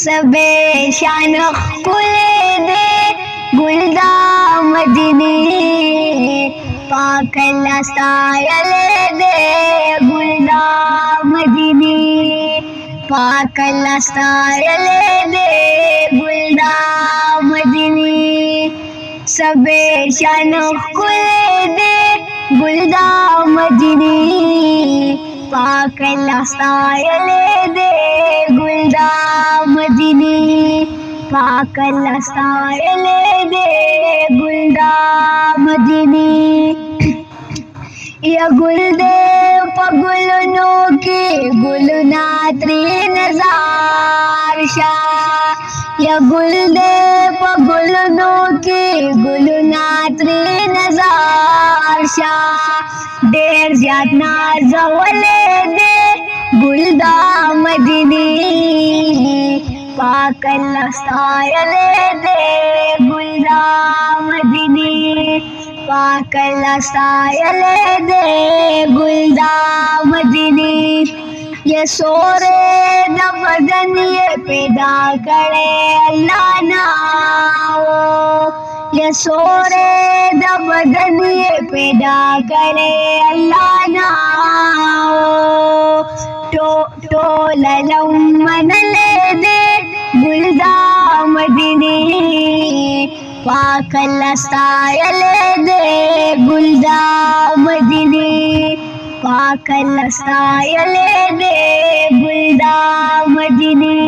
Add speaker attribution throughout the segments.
Speaker 1: सबे शान खुले दे गुलदा मदनी पाकला सायल दे गुलदा मदनी पाकला सायल दे गुलदा मदनी सबे शान खुले दे गुलदा मदनी पाकला सायल दे गुलदा मदनी पाकला सायल दे गुलदा मदनी या गुलदे पगुलनो के गुलनात्री नजार शाह या गुलदे पगुलनो के गुलनात्री नजार शाह देर ज्यादा नाज़वले दे गुलदा मदनी पाकला सायल दे गुलदा मदनी पाकला सायल दे गुलदा मदनी ये सोरे द बदन ये पैदा करे अल्लाह ना ये सोरे द बदन ये पैदा करे अल्लाह ना टोलम मन ले दे गुलदा मदनी पाकला सायल दे गुलदा मदनी पाकला सायल दे गुलदा मदनी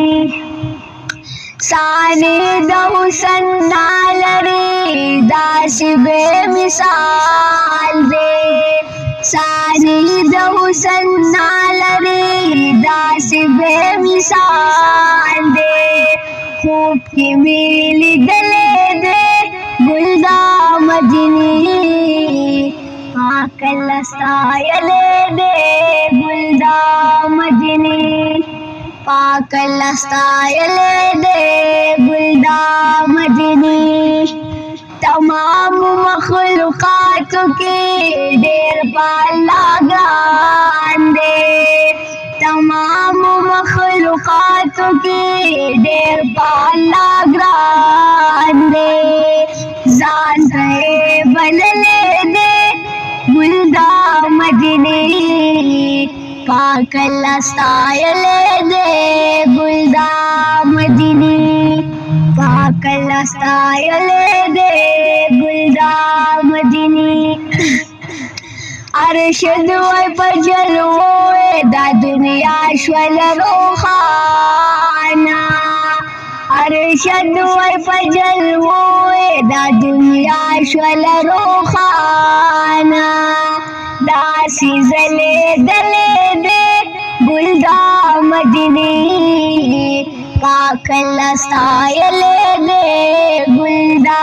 Speaker 1: साने दहुसन नालरी दास बेमिसाल दे साने दहुसन नालरी दास बेमिसाल दे खूब की मिली दले दे गुलदा मदनी पाकला सायल दे गुलदा मदनी पाकला सायल दे गुलदा मदनी तमाम मखलूक़ात के ढेर पाला गान दे तमाम मखलूक़ात के ढेर पाला ग्रान दे जान रहे बदले दे गुलदा मदनी पाकला सायल दे गुलदा मदनी पाकला सायल दे गुलदा मदनी अरशद व पजलोए दा दुनिया श्वल रोखाना अरशद व पजलोए दा दुनिया श्वल रोखाना दासी जले दले दे गुलदा मदनी पाकला सायल दे गुलदा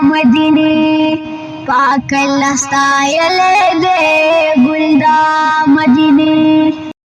Speaker 1: मदनी पाकला सायल दे गुलदा मदनी।